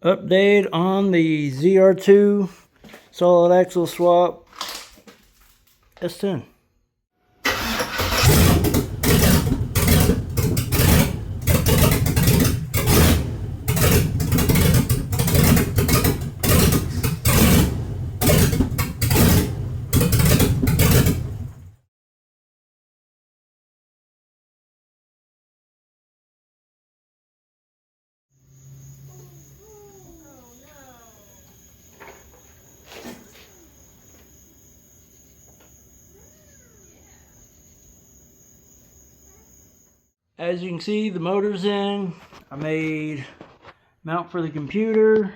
Update on the zr2 solid axle swap S10. As you can see, the motor's in. I made mount for the computer.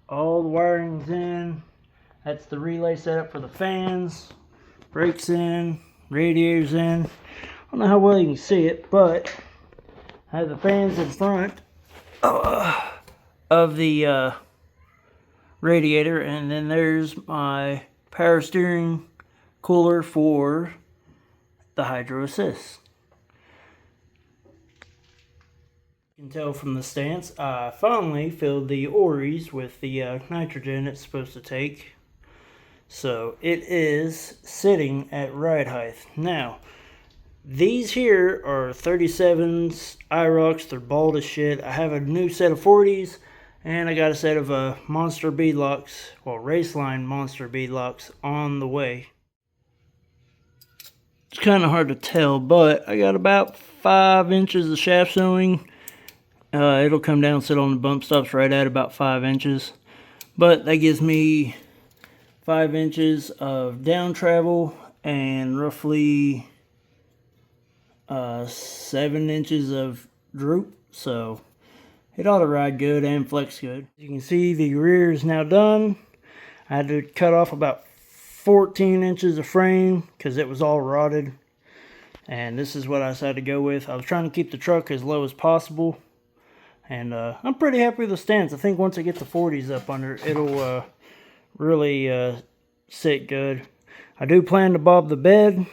All the wiring's in. That's the relay setup for the fans. Brakes in. Radiator's in. I don't know how well you can see it, but I have the fans in front of the radiator, and then there's my power steering cooler for the hydro assist. You can tell from the stance, I finally filled the Ories with the nitrogen it's supposed to take. So it is sitting at ride height. Now, these here are 37s, IROCs, they're bald as shit. I have a new set of 40s, and I got a set of monster beadlocks, well, Raceline monster beadlocks on the way. It's kind of hard to tell, but I got about 5 inches of shaft sewing. It'll come down and sit on the bump stops right at about 5 inches. But that gives me 5 inches of down travel and roughly 7 inches of droop. So it ought to ride good and flex good. You can see the rear is now done. I had to cut off about 14 inches of frame because it was all rotted. And this is what I decided to go with. I was trying to keep the truck as low as possible. And I'm pretty happy with the stance. I think once I get the 40s up under, it'll really sit good. I do plan to bob the bed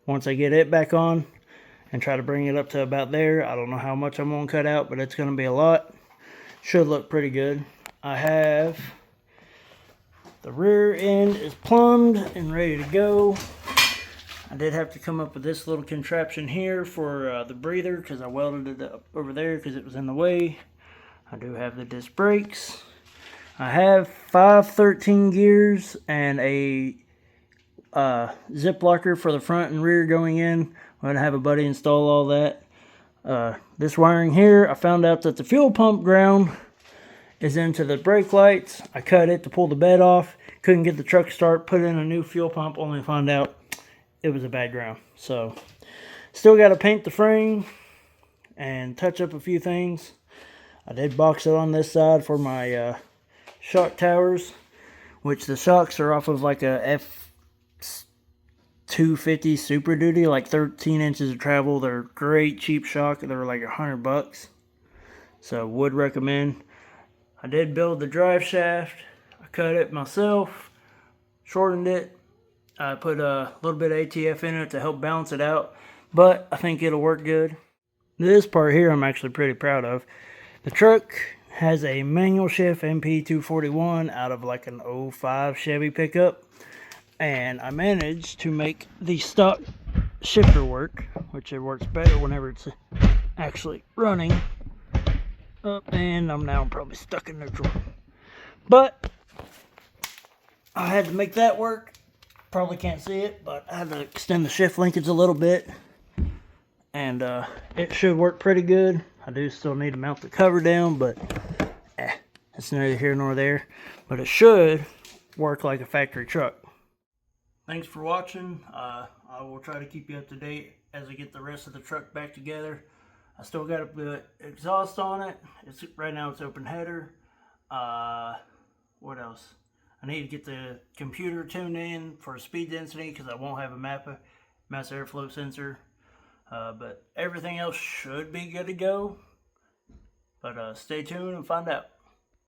once I get it back on and try to bring it up to about there. I don't know how much I'm going to cut out, but it's going to be a lot. Should look pretty good. I have the rear end is plumbed and ready to go. I did have to come up with this little contraption here for the breather because I welded it up over there because it was in the way. I do have the disc brakes. I have 5 13 gears and a zip locker for the front and rear going in. I'm going to have a buddy install all that. This wiring here, I found out that the fuel pump ground is into the brake lights. I cut it to pull the bed off. Couldn't get the truck to start. Put in a new fuel pump, only to find out it was a bad ground. So still got to paint the frame and touch up a few things. I did box it on this side for my shock towers, which the shocks are off of like a F250 Super Duty, like 13 inches of travel. They're great cheap shock. They're like $100, so would recommend. I did build the drive shaft. I cut it myself, shortened it. I put a little bit of ATF in it to help balance it out, but I think it'll work good. This part here I'm actually pretty proud of. The truck has a manual shift MP241 out of like an 05 Chevy pickup, and I managed to make the stock shifter work, which it works better whenever it's actually running. And I'm now probably stuck in neutral, but I had to make that work. Probably can't see it, but I had to extend the shift linkage a little bit, and it should work pretty good. I do still need to mount the cover down, but it's neither here nor there. But it should work like a factory truck. Thanks for watching. I will try to keep you up to date as I get the rest of the truck back together. I still got to put exhaust on it. Right now it's open header. What else? I need to get the computer tuned in for speed density because I won't have a mass airflow sensor. But everything else should be good to go. But stay tuned and find out.